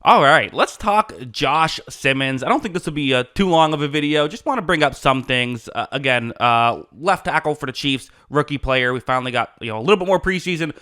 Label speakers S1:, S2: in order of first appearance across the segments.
S1: All right, let's talk Josh Simmons. I don't think this will be too long of a video. Just want to bring up some things. Again, left tackle for the Chiefs, rookie player. We finally got a little bit more preseason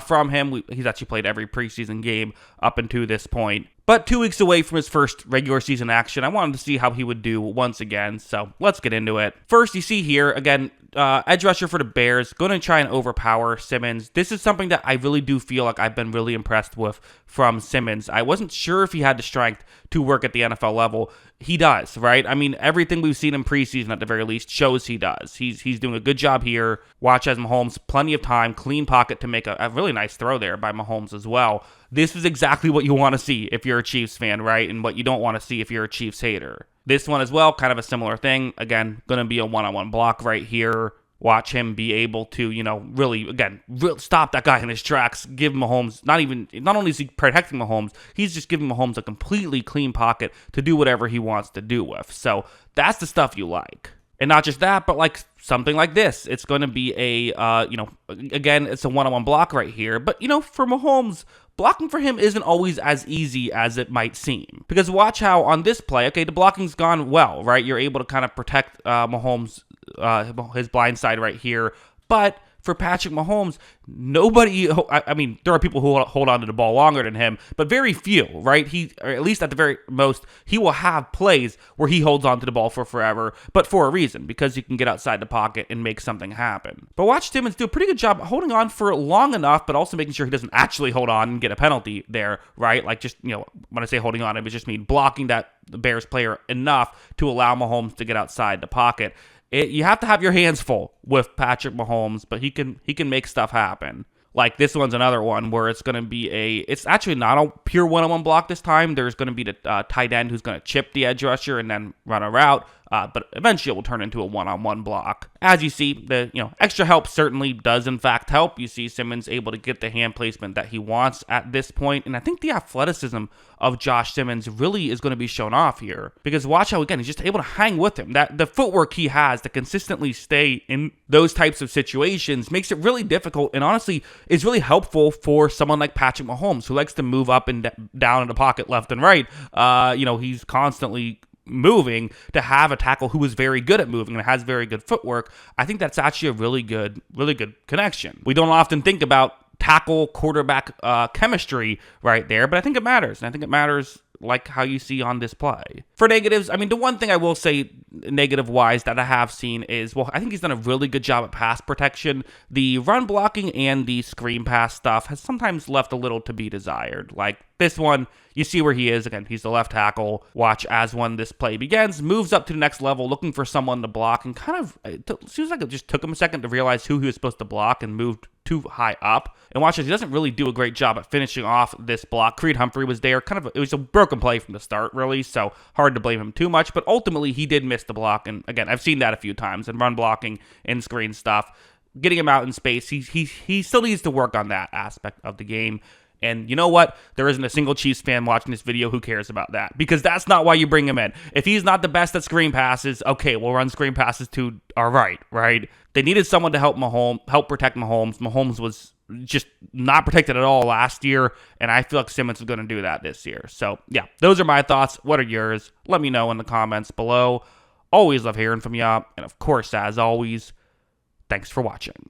S1: from him. He's actually played every preseason game up until this point. But 2 weeks away from his first regular season action, I wanted to see how he would do once again, so let's get into it. First, you see here, again, edge rusher for the Bears, going to try and overpower Simmons. This is something that I really do feel like I've been really impressed with from Simmons. I wasn't sure if he had the strength to work at the NFL level. He does, right? I mean, everything we've seen in preseason at the very least shows he does. He's doing a good job here. Watch as Mahomes, plenty of time, clean pocket to make a really nice throw there by Mahomes as well. This is exactly what you want to see if you're a Chiefs fan, right? And what you don't want to see if you're a Chiefs hater. This one as well, kind of a similar thing. Again, going to be a one-on-one block right here. Watch him be able to, really stop that guy in his tracks, give Mahomes, not only is he protecting Mahomes, he's just giving Mahomes a completely clean pocket to do whatever he wants to do with. So that's the stuff you like. And not just that, but like something like this. It's going to be again, it's a one-on-one block right here. But, for Mahomes, blocking for him isn't always as easy as it might seem. Because watch how on this play, okay, the blocking's gone well, right? You're able to kind of protect Mahomes, his blind side right here. But for Patrick Mahomes, I mean, there are people who hold on to the ball longer than him, but very few, right? Or at least at the very most, he will have plays where he holds on to the ball for forever, but for a reason, because he can get outside the pocket and make something happen. But watch Simmons do a pretty good job holding on for long enough, but also making sure he doesn't actually hold on and get a penalty there, right? Like just, when I say holding on, it would just mean blocking that Bears player enough to allow Mahomes to get outside the pocket. You have to have your hands full with Patrick Mahomes, but he can make stuff happen. Like this one's another one where it's going to be it's actually not a pure one-on-one block this time. There's going to be the tight end who's going to chip the edge rusher and then run a route, but eventually it will turn into a one-on-one block. As you see, the extra help certainly does in fact help. You see Simmons able to get the hand placement that he wants at this point, and I think the athleticism of Josh Simmons really is going to be shown off here, because watch how, again, he's just able to hang with him. That the footwork he has to consistently stay in those types of situations makes it really difficult, and honestly is really helpful for someone like Patrick Mahomes, who likes to move up and down in the pocket left and right. He's constantly moving. To have a tackle who is very good at moving and has very good footwork, I think that's actually a really good connection. We don't often think about tackle quarterback chemistry right there, but I think it matters. And I think it matters like how you see on this play. For negatives, I mean, the one thing I will say negative-wise that I have seen is, I think he's done a really good job at pass protection. The run blocking and the screen pass stuff has sometimes left a little to be desired. Like this one, you see where he is. Again, he's the left tackle. Watch as when this play begins, moves up to the next level, looking for someone to block, and it seems like it just took him a second to realize who he was supposed to block and moved too high up. And watch as he doesn't really do a great job at finishing off this block. Creed Humphrey was there. It was a broken play from the start, really, so hard to blame him too much. But ultimately, he did miss the block. And again, I've seen that a few times in run blocking and screen stuff. Getting him out in space, he still needs to work on that aspect of the game. And you know what? There isn't a single Chiefs fan watching this video who cares about that, because that's not why you bring him in. If he's not the best at screen passes, okay, we'll run screen passes to our right? They needed someone to help protect Mahomes. Mahomes was just not protected at all last year, and I feel like Simmons is going to do that this year. So, yeah, those are my thoughts. What are yours? Let me know in the comments below. Always love hearing from you, and of course, as always, thanks for watching.